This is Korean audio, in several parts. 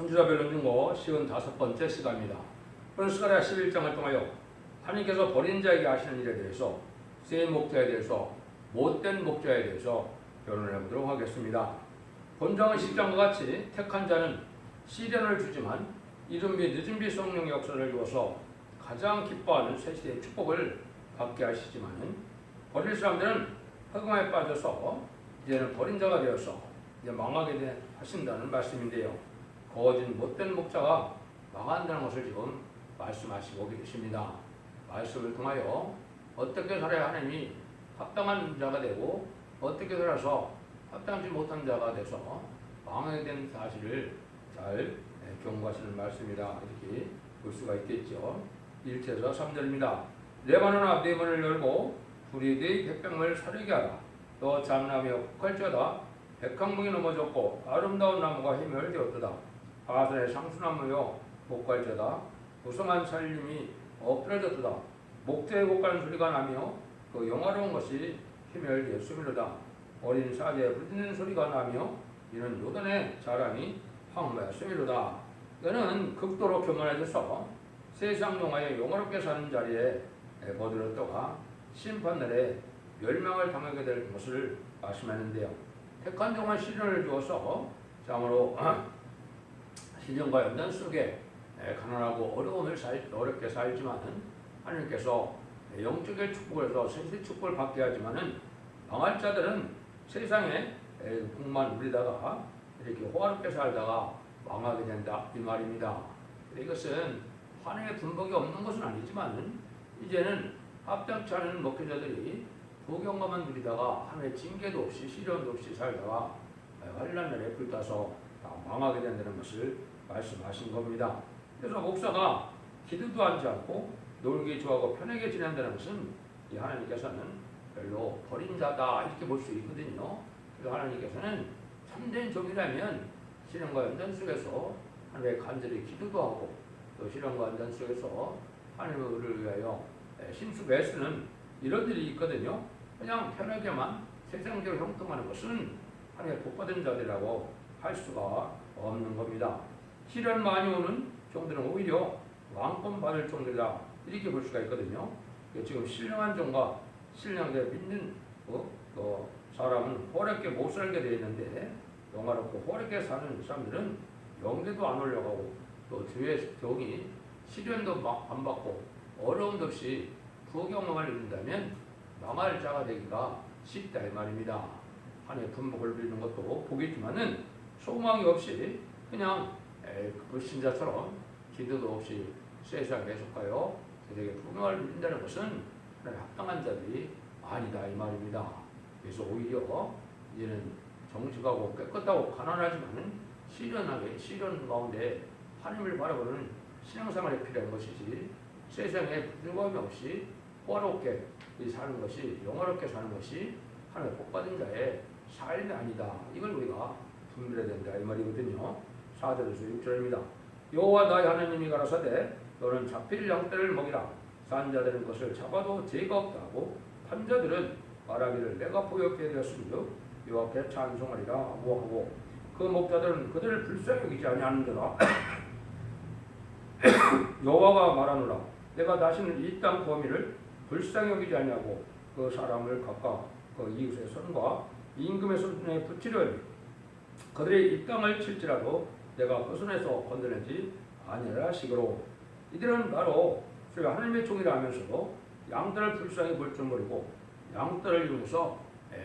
선지자별 논증고 55번째 시간입니다. 오늘 스가랴 11장을 통하여 하나님께서 버린 자에게 하시는 일에 대해서, 쓰인 목자에 대해서, 못된 목자에 대해서 변론해 보도록 하겠습니다. 본장은 10장과 같이 택한 자는 시련을 주지만 이른 비 늦은 비 성령의 역사를 주어서 가장 기뻐하는 새 시대의 축복을 받게 하시지만은, 버릴 사람들은 허공에 빠져서 이제는 버린 자가 되어서 이제 망하게 하신다는 말씀인데요. 거짓 못된 목자가 망한다는 것을 지금 말씀하시고 계십니다. 말씀을 통하여 어떻게 살아야 하나님이 합당한 자가 되고 어떻게 살아서 합당하지 못한 자가 돼서 망하게 된 사실을 잘 경고하시는 말씀이다, 이렇게 볼 수가 있겠죠. 1절에서 3절입니다. 내 마누나 네 문을 열고 불이 네 백병을 사르게 하라. 너 잠나며 국할지어다. 백항목이 넘어졌고 아름다운 나무가 희멸되었도다. 바산의 상수나무여 목갈지어다. 무성한 살림이 엎드러졌도다. 목재의 곡가는 소리가 나며 그 영화로운 것이 희멸되었음이로다. 어린 사제의 부르짖는 소리가 나며 이는 요단의 자랑이 황무했음이로다. 이는 극도로 교만해져서 세상 용화에 영화롭게 사는 자리에 버들었다가 심판날에 멸망을 당하게 될 것을 말씀하는데요. 택한 종은 시련을 주어서 참으로 시련과 연단 속에 가난하고 어렵게 살지만은 하나님께서 영적인 축복을 해서 세세 축복을 받게 하지만은 망할 자들은 세상에 복만 누리다가 이렇게 호화롭게 살다가 망하게 된다, 이 말입니다. 이것은 하나님의 분복이 없는 것은 아니지만은 이제는 합당치 않은 목회자들이 부경과만 누리다가 하나님의 징계도 없이 시련도 없이 살다가 환난날에 불타서 망하게 된다는 것을 말씀하신 겁니다. 그래서 목사가 기도도 하지 않고 놀기 좋아하고 편하게 지낸다는 것은 이 하나님께서는 별로 버린 자다, 이렇게 볼 수 있거든요. 그래서 하나님께서는 참된 종이라면 시련과 연단 속에서 하나님의 간절히 기도도 하고 또 시련과 연단 속에서 하나님을 위하여 힘쓰고 애쓰는 이런 일이 있거든요. 그냥 편하게만 세상적으로 형통하는 것은 하나님의 복받은 자들이라고 할 수가 없는 겁니다. 시련 많이 오는 종들은 오히려 왕권 받을 종들이다, 이렇게 볼 수가 있거든요. 지금 신령한 종과 신령하게 믿는 사람은 호렵게 못 살게 되어 있는데, 영화롭고 호렵게 사는 사람들은 영계도 안 올라가고 또 주의 종이 시련도 안 받고 어려움도 없이 부경험을 이룬다면 망할 자가 되기가 쉽다, 이 말입니다. 하나님의 분복을 누리는 것도 복이지만은 소망이 없이 그냥 불신자처럼 기도도 없이 세상에 속하여 세상에 부경을 누린다는 것은 하나님의 합당한 자들이 아니다, 이 말입니다. 그래서 오히려 이제는 정직하고 깨끗하고 가난하지만은 시련 가운데 하나님을 바라보는 신앙생활이 필요한 것이지, 세상에 부정함이 없이 호화롭게 사는 것이, 영화롭게 사는 것이 하나님의 복받은 자의 삶이 아니다, 이걸 우리가 분별해야 된다, 이 말이거든요. 4절에서 6절입니다. 여호와 나의 하나님이 가라사대 너는 잡힐 양떼를 먹이라. 산 자들은 것을 잡아도 죄가 없다고 판자들은 말하기를 내가 보였게 되었으므로 여호와께 찬송하리라 하고 그 목자들은 그들을 불쌍히 여기지 아니하는도다. 여호와가 말하노라. 내가 다시는 이 땅 범위를 불쌍히 여기지 아니하고 그 사람을 각각 그 이웃의 손과 임금의 손에 붙이려니 그들의 이 땅을 칠지라도 내가 그 손에서 건드리지 아니하라 하시기로. 이들은 바로 하나님의 종이라 하면서도 양떼를 불쌍히 볼 줄 모르고 양떼를 이용해서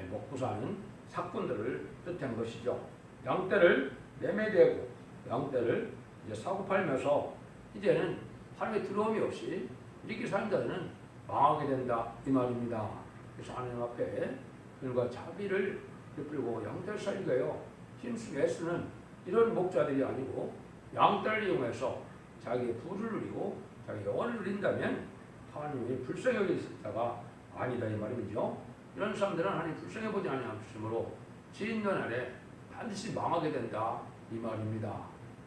먹고 사는 사꾼들을 뜻한 것이죠. 양떼를 매매되고 양떼를 이제 사고 팔면서 이제는 하나님의 두려움이 없이 이렇게 사는 자들은 망하게 된다, 이 말입니다. 그래서 하나님 앞에 그들과 자비를 베풀고 양떼를 살리고요 힘쓰게 애쓰는 이런 목자들이 아니고 양떼를 이용해서 자기의 부를 누리고 자기 영혼을 누린다면 하나님이 불쌍히 여길 자가 아니다, 이 말이죠. 이런 사람들은 하나님 불쌍히 보지 아니하시므로 지인년 아래 반드시 망하게 된다, 이 말입니다.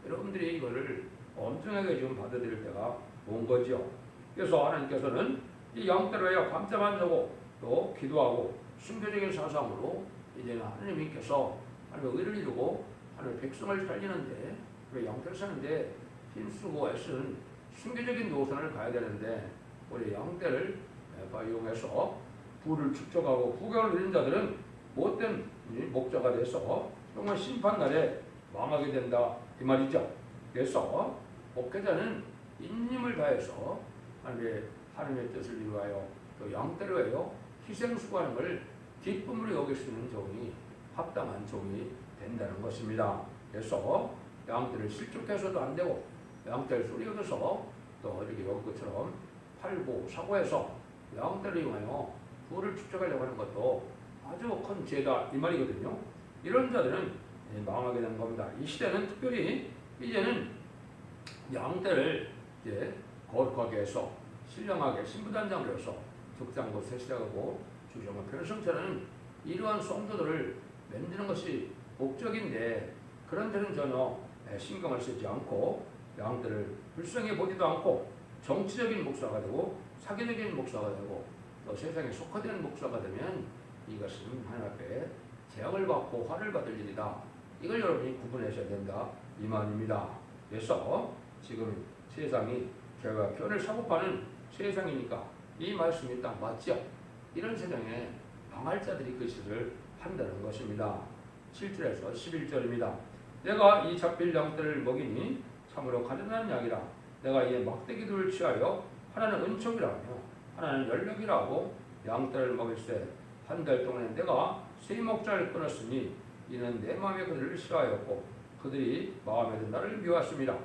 여러분들이 이거를 엄청나게 지금 받아들일 때가 온 거죠. 그래서 하나님께서는 이 양떼를 위하여 밤잠 자고 또 기도하고 순교적인 사상으로 이제는 하나님께서 하나님의 의를 이루고 하나님의 백성을 살리는데 우리 양떼를 사는데 힘쓰고 애쓰는 순교적인 노선을 가야 되는데 우리 양떼를 이용해서 부를 축적하고 후경을 누린 자들은 못된 목자가 돼서 정말 심판날에 망하게 된다 이 말이죠. 그래서 목회자는 인님을 다해서 하나님의 뜻을 이루하여 또 양떼를 위하여 희생 수고하는 걸 기쁨으로 여길 수 있는 종이 합당한 종이 된다는 것입니다. 그래서 양떼를 실족해서도 안 되고 양떼를 소리얻어서 또 이렇게 여기 것처럼 팔고 사고해서 양떼를 이용하여 부를 축적하려고 하는 것도 아주 큰 죄다 이 말이거든요. 이런 자들은 망하게 되는 겁니다. 이 시대는 특별히 이제는 양떼를 이제 거룩하게 해서 신령하게 신부단장을 해서 적장도 시작하고 주정을 편성처는 이러한 성도들을 만드는 것이 목적인데 그런 데는 전혀 신경을 쓰지 않고 양떼를 불쌍히 보지도 않고 정치적인 목사가 되고 사교적인 목사가 되고 또 세상에 속화되는 목사가 되면 이것은 하나님 앞에 재앙을 받고 화를 받을 일이다. 이걸 여러분이 구분하셔야 된다 이 말입니다. 그래서 지금 세상이 제가 견을 사고파는 세상이니까 이 말씀이 딱 맞죠. 이런 세상에 망할 자들이 그 짓을 한다는 것입니다. 7절에서 11절입니다. 내가 이 잡힐 양떼를 먹이니 참으로 가련한 양이라. 내가 이에 막대기들을 취하여 하나는 은총이라며 하나는 연력이라고 양떼를 먹일세. 한 달 동안에 내가 세 목자를 끊었으니 이는 내 마음에 그들을 싫어하였고 그들이 마음에도 나를 미워했습니다.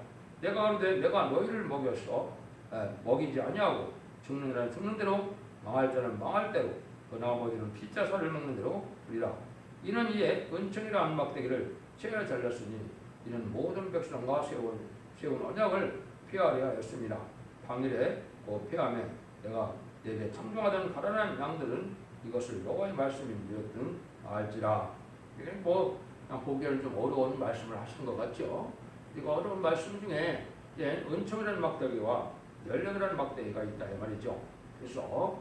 내가 너희를 먹이지 아니하고 죽는 자는 죽는 대로 망할 자는 망할 대로 그 나머지는 피자살을 먹는 대로 우리라. 이는 이에 은총이라 한 막대기를 채야 잘랐으니 이는 모든 백성과 세운 언약을 폐하려 하였습니다. 당일에 그 폐함에 내가 내게 청종하던 가련한 양들은 이것을 여호와의 말씀이었든 알지라. 이게 그냥 보기에는 좀 어려운 말씀을 하신 것 같죠. 이거 어려운 말씀 중에 은총이라는 막대기와 연락이라는 막대기가 있다 이 말이죠. 그래서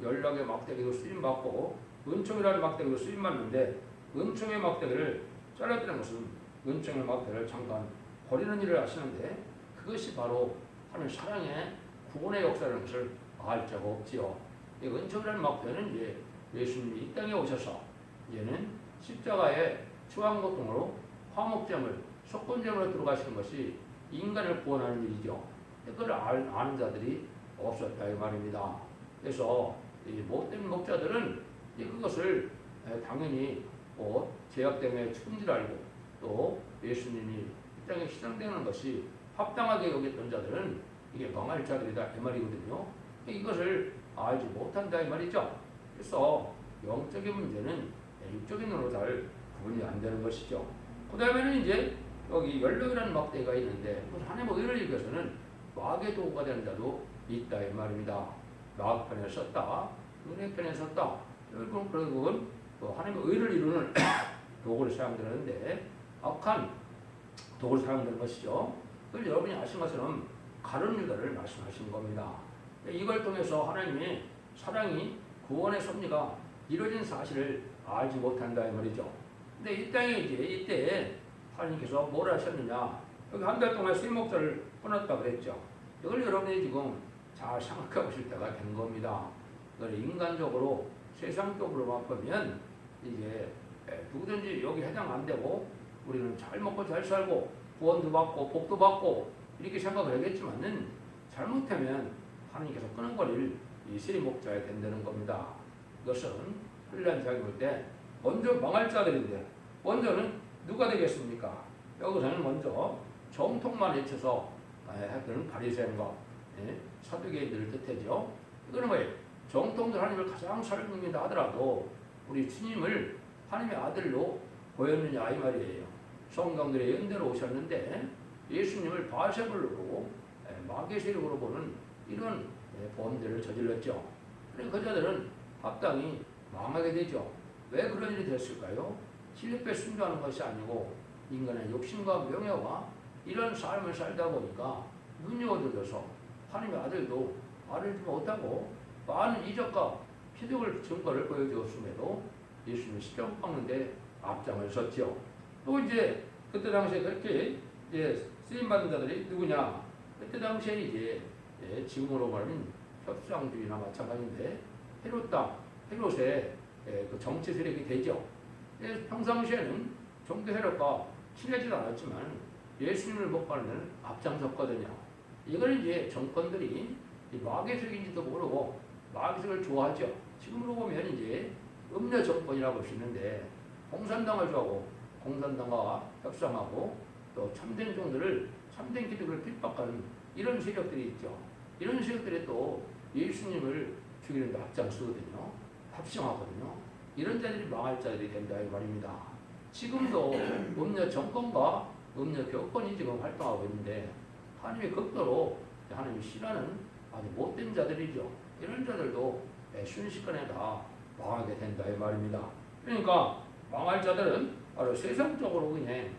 연락의 막대기도 쓰임 받고 은총이라는 막대기도 쓰임 받는데 은총의 막대기를 잘라드는 것은 은총의 막대기를 잠깐 버리는 일을 하시는데 그것이 바로 하나님 사랑의 구원의 역사라는 것을 알 자가 없지요. 이 은총이라는 막대기는 예수님이 이 땅에 오셔서 이제는 십자가의 추한 고통으로 화목제물, 속건제물로 들어가시는 것이 인간을 구원하는 일이죠. 그걸 아는 자들이 없었다 이 말입니다. 그래서 이 못된 목자들은 그것을 당연히 죄악 때문에 죽은 줄 알고 또 예수님이 이 땅에 희생되는 것이 합당하게 여겼던 자들은 이게 망할 자들이다 이 말이거든요. 이것을 알지 못한다 이 말이죠. 그래서 영적인 문제는 육적인 눈으로 잘 구분이 안 되는 것이죠. 그 다음에는 이제 여기 연락이라는 막대기가 있는데 하나님의 의를 위해서는 마귀의 도구가 되는 자도 있다 이 말입니다. 마귀 편에 섰다, 은혜 편에 섰다. 결국은 하나님의 의를 이루는 도구를 사용되는데 악한 도구를 사용되는 것이죠. 그걸 여러분이 아신 것처럼 가룟 유다를 말씀하시는 겁니다. 이걸 통해서 하나님의 사랑이 구원의 섭리가 이루어진 사실을 알지 못한다 이 말이죠. 근데 이 땅에 이때 하나님께서 뭘 하셨느냐? 여기 한 달 동안 수목자를 끊었다 그랬죠. 이걸 여러분이 지금 잘 생각해 보실 때가 된 겁니다. 이걸 인간적으로 세상적으로만 보면 이게 누구든지 여기 해당 안 되고 우리는 잘 먹고 잘 살고 구원도 받고 복도 받고 이렇게 생각을 하겠지만은 잘못하면 하나님께서 끊어버릴 이 세목자에 된다는 겁니다. 이것은 혼란자기 볼 때 먼저 망할 자들인데 먼저는 누가 되겠습니까? 여기서는 먼저 정통만 외쳐서 했던 바리새인과 사두개인들을 뜻하죠. 이거는 뭐예요? 정통들 하나님을 가장 사랑합니다 하더라도 우리 주님을 하나님의 아들로 보였느냐 이 말이에요. 성경들의 연대로 오셨는데 예수님을 바세불로 마귀의 세력으로 보는 이런 범죄를 저질렀죠. 그러니까 그 자들은 합당히 망하게 되죠. 왜 그런 일이 됐을까요? 실력에 순종하는 것이 아니고 인간의 욕심과 명예와 이런 삶을 살다 보니까 눈이 어두워져서 하나님의 아들도 알지 못하고 많은 이적과 피적을 증거를 보여주었음에도 예수님이 십자가 못 박는데 앞장을 섰죠. 또 이제 그때 당시에 그렇게 이제 쓰임 받은 자들이 누구냐? 그때 당시에 이제 지금으로 말하면 협상주의나 마찬가지인데 헤롯 땅, 헤롯의 그 정치 세력이 되죠. 평상시에는 종교 세력과 친하지도 않았지만 예수님을 못 받는 앞장섰거든요. 이거는 이제 정권들이 마귀의 세력인지도 모르고 마귀의 세력을 좋아하죠. 지금으로 보면 이제 음녀 정권이라고 볼 수 있는데 공산당을 좋아하고 공산당과 협상하고 또 참된 종들을 참된 기독교를 핍박하는 이런 세력들이 있죠. 이런 세력들이 또 예수님을 죽이는 데 앞장서거든요. 합성하거든요. 이런 자들이 망할 자들이 된다 이 말입니다. 지금도 음녀 정권과 음녀 교권이 지금 활동하고 있는데 하나님의 극도로 하나님이 싫어하는 아주 못된 자들이죠. 이런 자들도 순식간에 다 망하게 된다 이 말입니다. 그러니까 망할 자들은 바로 세상적으로 그냥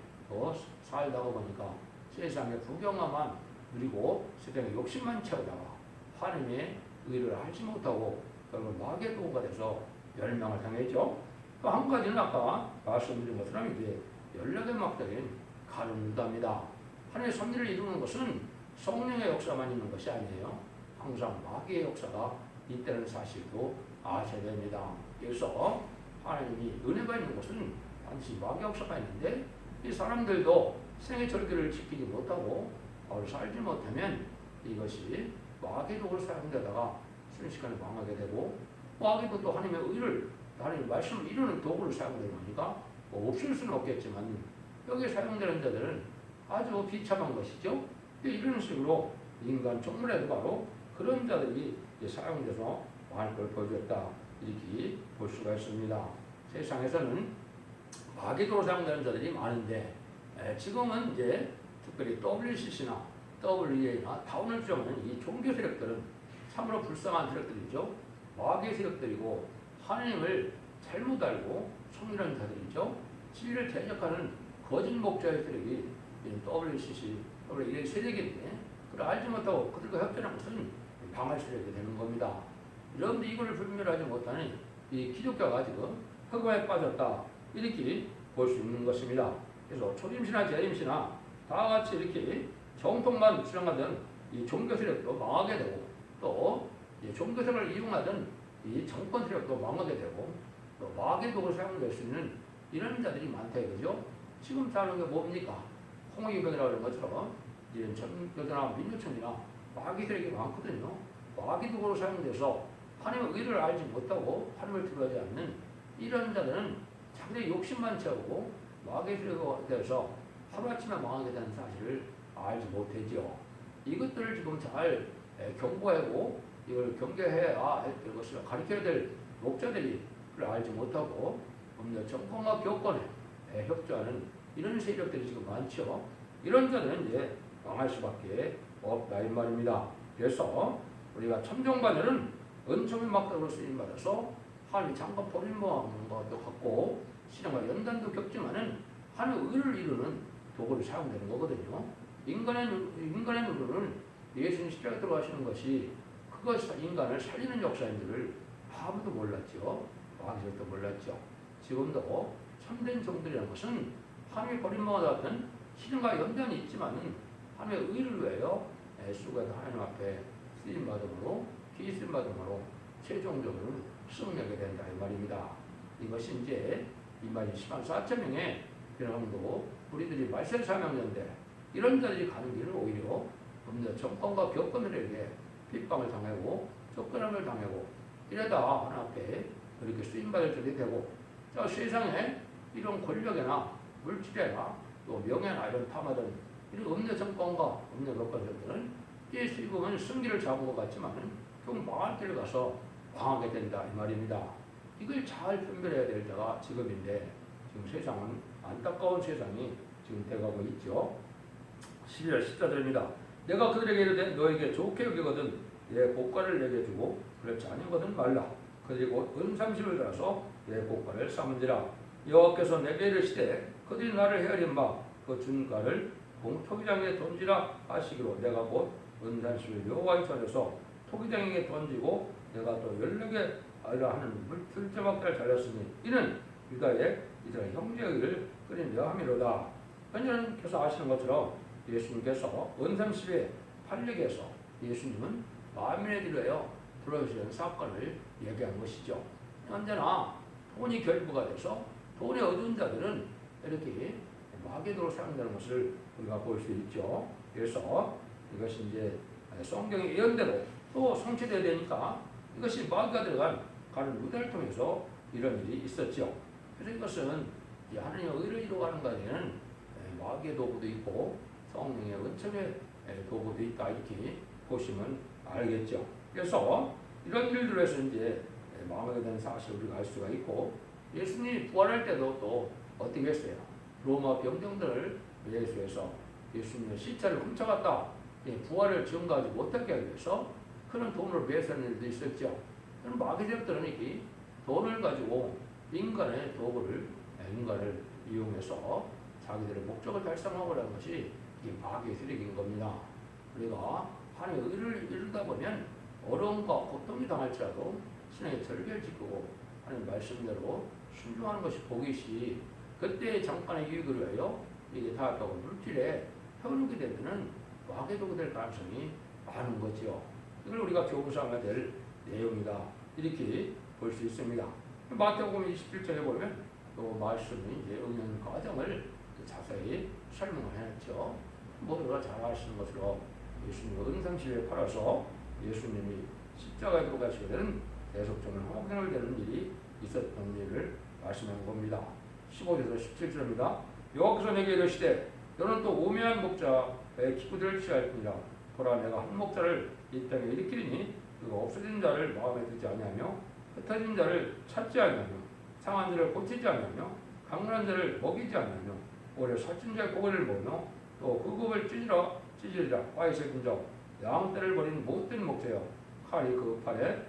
살다가 보니까 세상의 부경화만 누리고 세상의 욕심만 채우다가 하나님의 의를 알지 못하고 결국 마귀의 도구가 돼서 멸망을 당했죠. 또 한 가지는 아까 말씀드린 것처럼 이제 연락의 막대인 가룟 유다입니다. 하나님의 섭리를 이루는 것은 성령의 역사만 있는 것이 아니에요. 항상 마귀의 역사가 있다는 사실도 아셔야 됩니다. 그래서 하나님이 은혜가 있는 것은 단지 마귀 역사가 있는데 이 사람들도 생의 절기를 지키지 못하고 살지 못하면 이것이 마귀의 도구를 사용되다가 순식간에 망하게 되고 마귀도 또 하나님의 의를 하나님의 말씀을 이루는 도구를 사용되는 거니까 없을 수는 없겠지만 여기에 사용되는 자들은 아주 비참한 것이죠. 이런 식으로 인간 정문에도 바로 그런 자들이 사용돼서 망할 걸 보여줬다 이렇게 볼 수가 있습니다. 세상에서는 마귀도로 사용되는 자들이 많은데 지금은 이제 특별히 WCC나 WEA나 다운을 주장하는 이 종교 세력들은 참으로 불쌍한 세력들이죠. 마귀의 세력들이고 하나님을 잘못 알고 속이는 자들이죠. 진리를 대적하는 거짓 목자의 세력이 WCC, WEA 세력인데 그걸 알지 못하고 그들과 협조하는 것은 방할 세력이 되는 겁니다. 여러분들 이걸 분별하지 못하니 이 기독교가 지금 흑암에 빠졌다 이렇게 볼 수 있는 것입니다. 그래서 초림시나 재림시나 다 같이 이렇게 정통만 주장하던 이 종교 세력도 망하게 되고 또 종교 세력을 이용하던 이 정권 세력도 망하게 되고 또 마귀의 도구를 사용될 수 있는 이런 자들이 많다 이거죠. 지금 사는 게 뭡니까? 홍익병이라고 하는 것처럼 이런 전교도나 민주청이나 마귀 세력이 많거든요. 마귀 도구로 사용돼서 하나님의 의를 알지 못하고 하나님을 들어하지 않는 이런 자들은 자기의 욕심만 채우고 마귀의 세력에 대해서 하루아침에 망하게 되는 사실을 알지 못하죠. 이것들을 지금 잘 경고하고 이걸 경계해야 될 것을 가르쳐야 될 목자들이 그걸 알지 못하고 법률 정권과 교권에 협조하는 이런 세력들이 지금 많죠. 이런 자들은 이제 망할 수밖에 없다 이 말입니다. 그래서 우리가 참종반열은 은총의 막대로 쓰임받아서 하나님 잠깐 버림받는 것도 같고 신앙과 연단도 겪지만은 하나님의 의를 이루는 도구를 사용되는 거거든요. 인간의 누구는 예수님 십자가에 들어가시는 것이 그것 인간을 살리는 역사인 줄을 아무도 몰랐죠. 마귀들도 몰랐죠. 지금도 참된 종들이라는 것은 하나님의 버림받았던 신앙과 연단이 있지만은 하나님의 의를 위하여 애쓰고 하나님 앞에 쓰임받음으로 기쓰임받음으로 최종적으로 승리하게 된다 이 말입니다. 이것이 이제 24,000명의 변함도 우리들이 말세 사명자인데 이런 자들이 가는 길은 오히려 정권과 교권들에게 핍박을 당하고 쫓겨남을 당하고 이러다 하나 앞에 이렇게 쓰임받을 줄이 되고 세상에 이런 권력이나 물질이나 또 명예나 이런 탐하던 이런 음녀 정권과 음녀 교권들은 이 수입은 승기를 잡은 것 같지만은 결국 망할 길을 가서 망하게 된다 이 말입니다. 이걸 잘 분별해야 될 때가 지금인데 지금 세상은 안타까운 세상이 지금 돼가고 있죠. 12절 14절입니다. 내가 그들에게 이르되 너에게 좋게 여기거든 내 고가를 내게 주고 그렇지 아니거든 말라. 그들이 곧 은삼십을 달아서 내 고가를 삼은지라. 여호와께서 내게 이르시되 그들이 나를 헤아린 바 그 준가를 공토기장에 던지라 하시기로 내가 곧 은삼십을 여호와의 전에서 토기장에게 던지고 내가 또 연락에 아이라 하는 물틀자막대를 잘렸으니 이는 유다의 이스라엘 형제의 일을 끓이려 함이로다. 여러분께서 아시는 것처럼 예수님께서 은삼십에 팔리게해서 예수님은 만민의 뒤로요 들어오시는 사건을 얘기한 것이죠. 언제나 돈이 결부가 돼서 돈이 어두운 자들은 이렇게 마귀도로 사용되는 것을 우리가 볼 수 있죠. 그래서 이것이 이제 성경의 예언대로 또 성취되어야 되니까 이것이 마귀가 들어간 가는 유다를 통해서 이런 일이 있었죠. 그래서 이것은 하나님의 의를 이루어가는 것에는 마귀의 도구도 있고 성령의 은총의 도구도 있다 이렇게 보시면 알겠죠. 그래서 이런 일들로 해서 이제 망하게 된 사실을 우리가 알 수가 있고 예수님이 부활할 때도 또 어떻게 했어요? 로마 병정들을 예수해서 예수님의 시체를 훔쳐갔다 부활을 증거하지 못하게 하기 위해서 그런 돈을 매수하는 일도 있었죠. 그럼 마귀들은 이렇게 돈을 가지고 인간의 도구를 인간을 이용해서 자기들의 목적을 달성하고 하는 것이 이게 마귀의 세력인 겁니다. 우리가 하나님의 의를 이루다 보면 어려움과 고통이 당할지라도 신앙의 절개를 지키고 하나님 말씀대로 순종하는 것이 복이시 그때 잠깐의 유익을 위하여 이게 다하고 물질에 편육이 되면은 마귀의 도구가 될 가능성이 많은 거죠. 이걸 우리가 교부상해야 될 내용이다 이렇게 볼 수 있습니다. 마태복음 27장에 보면 또 말씀이 이제 응용 과정을 자세히 설명을 해놨죠. 모두가 잘 아시는 것으로 예수님을 은상시에 팔아서 예수님이 십자가에 돌아가시게 되는 대속정을 홍해를 되는 일이 있었던 일을 말씀한 겁니다. 15절에서 17절입니다. 여호와께서 내게 이르시되 너는 또 오묘한 목자의 기쁘들을 취할 뿐이라 보라 내가 한 목자를 이 땅에 일으키리니 그가 없어진 자를 마음에 두지 아니하며 흩어진 자를 찾지 아니하며 상한 자를 고치지 아니하며 강건한 자를 먹이지 아니하며 오히려 살찐 자의 고기를 먹으며 또 그 고기를 찢으리라 화에 새긴 자 양떼를 버린 못된 목자여 칼이 그 팔에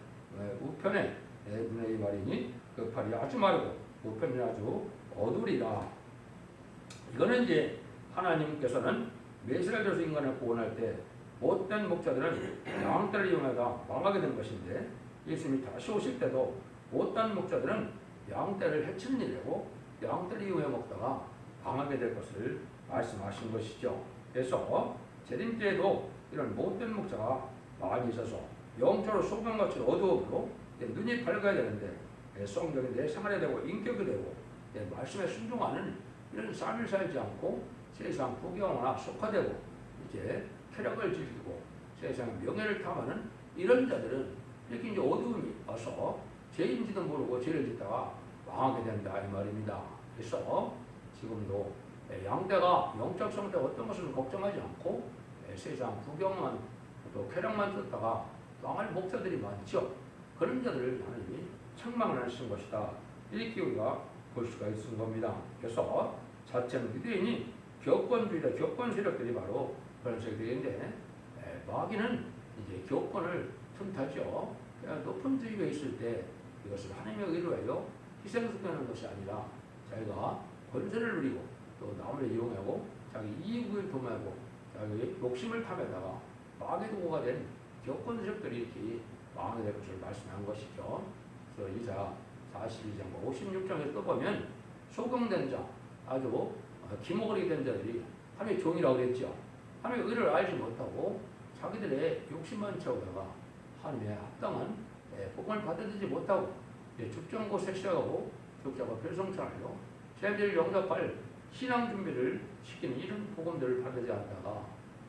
우편에 눈에 말이니 그 팔이 아주 마르고 우편이 아주 어두리라. 이거는 이제 하나님께서는 메시아를 줘서 인간을 구원할 때 못된 목자들은 양떼를 이용하다 망하게 된 것인데 예수님이 다시 오실 때도 못된 목자들은 양떼를 해치는 일이고 양떼를 이용해 먹다가 망하게 될 것을 말씀하신 것이죠. 그래서 재림 때에도 이런 못된 목자가 많이 있어서 영적으로 소금같이 어두움으로 눈이 밝아야 되는데 성경이 내 생활에 되고 인격이 되고 말씀에 순종하는 이런 삶을 살지 않고 세상 부경화나 속화되고 이제 쾌락을 즐기고 세상 명예를 탐하는 이런 자들은 이렇게 이제 어두움이 와서 죄인지도 모르고 죄를 짓다가 망하게 된다 이 말입니다. 그래서 지금도 양떼가 영적 상태 어떤 것은 걱정하지 않고 세상 구경만 또 쾌락만 쫓다가 망할 목사들이 많죠. 그런 자들을 하나님이 책망을 하신 것이다. 이렇게 우리가 볼 수가 있는 겁니다. 그래서 자체는 유대인이 교권주의다. 교권 세력들이 바로 그런 세력들인데 마귀는 이제 교권을 틈타죠. 높은 지위에 있을 때 이것을 하나님의 의로 하여 희생성하는 것이 아니라 자기가 권세를 누리고 또 남을 이용하고 자기 이익을 도모하고 자기 욕심을 탐하다가 마귀 도구가 된 교권 세력들이 이렇게 망하게 될 것을 말씀한 것이죠. 그래서 이사 42장과 56장에 또 보면 소경된 자, 아주 기모거리 된 자들이 하나님의 종이라고 그랬죠. 하나님의 의를 알지 못하고 자기들의 욕심만 채우다가 하나님의 합당한 복음을 받아들이지 못하고 죽전 곳에 시작하고 죽자가 별성찬하여 자기들을 영접할 신앙 준비를 시키는 이런 복음들을 받지 않다가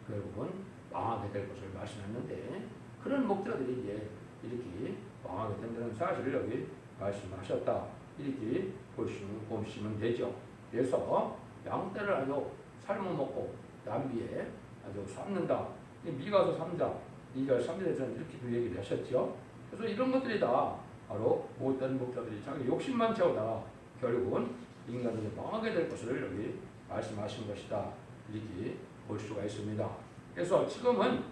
결국은 망하게 될 것을 말씀했는데 그런 목자들이 이제 이렇게 망하게 된다는 사실을 여기 말씀하셨다. 이렇게 보시면 되죠. 그래서 양떼를 아주 삶아먹고 남비에 아주 삶는다. 미가서 3장 2절 3절에서는 이렇게 얘기를 하셨죠. 그래서 이런 것들이 다 바로 못된 목자들이 자기 욕심만 채우다가 결국은 인간들이 망하게 될 것을 여기 말씀하신 것이다. 이렇게 볼 수가 있습니다. 그래서 지금은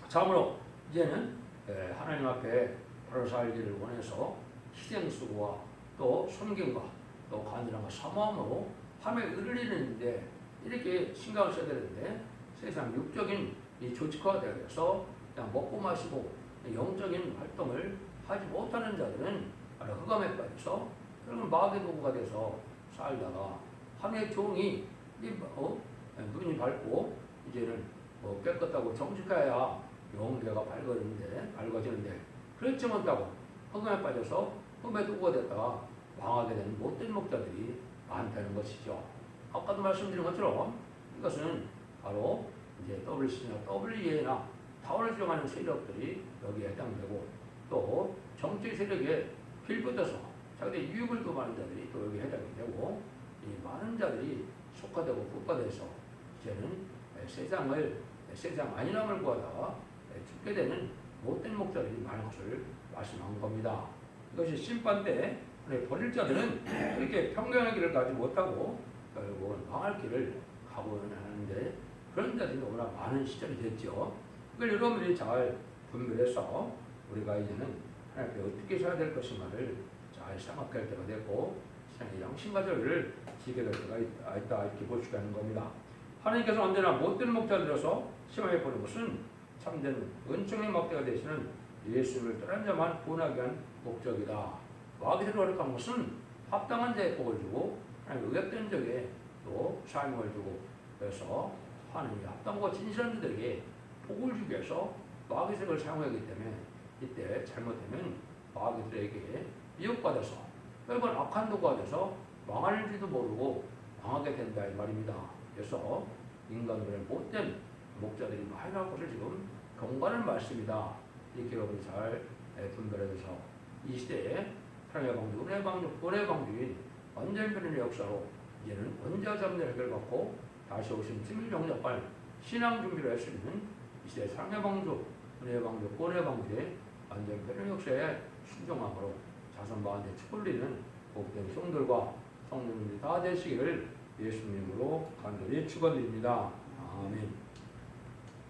참으로 이제는 하나님 앞에 바로 살기를 원해서 희생수고와 또 섬김과 또 간절함과 사모함으로 하나님의 의를 이루는데 이렇게 신경을 써야 되는데 세상 육적인 이 조직화가 되어서 그냥 먹고 마시고 영적인 활동을 하지 못하는 자들은 바로 흑암에 빠져서 그러면 마귀의 도구가 돼서 살다가 하나님의 종이 눈이 밝고 이제는 깨끗하고 정직해야 영계가 밝아지는데 그렇지 못하고 흑암에 빠져서 흠에 도구가 됐다가 망하게 되는 못된 목자들이 많다는 것이죠. 아까도 말씀드린 것처럼 이것은 바로 이제 WC나 WEA나 타원을 주장하는 세력들이 여기에 해당되고 또 정치 세력에 빌붙어서 자기들의 유익을 도모하는 자들이 또 여기에 해당이 되고 이 많은 자들이 속화되고 국가돼서 이제는 세상 안일함을 구하다가 죽게 되는 못된 목자들이 많은 것을 말씀한 겁니다. 이것이 심판 때 버릴 자들은 그렇게 평강의 길을 가지 못하고 결국은 망할 길을 가고는 하는데 그런 자들이 너무나 많은 시절이 됐죠. 그걸 여러분들이 잘 분별해서 우리가 이제는 하나님께 어떻게 살아야 될 것인가를 잘 생각할 때가 되고 신앙의 양심과 절을 지게 될 때가 있다 이렇게 볼 수가 있는 겁니다. 하나님께서 언제나 못된 목자들로서 시험해 보는 것은 참된 은총의 목자가 되시는 예수를 떠난 자만 구원하기 위한 목적이다. 마귀들을 허락한 것은 합당한 자에 복을 주고 하나님 의협된 적에 또 삶을 주고 그래서 하나님이 합당하고 진실한 자들에게 복을 주기 위해서 마귀색을 사용하기 때문에 이때 잘못되면 마귀들에게 미혹받아서 결국은 악한 도구가 돼서 망할지도 모르고 망하게 된다 이 말입니다. 그래서 인간들의 못된 목자들이 많이 나올 것을 지금 경고하는 말씀이다. 이렇게 여러분이 잘 분별해서 이 시대에 사랑의 방주, 은혜의 방주, 구원의 방주인 완전 변인의 역사로 이제는 원자 잡는 해결받고 다시 오신 주님을 영접할 신앙 준비를 할 수 있는 이 시대의 사랑의 방주, 은혜의 방주, 구원의 방주의 완전 변인의 역사에 순종함으로 자손바한테 축복리는 복된 성들과 성도님들이 다 되시기를 예수님으로 간절히 축원드립니다. 아멘.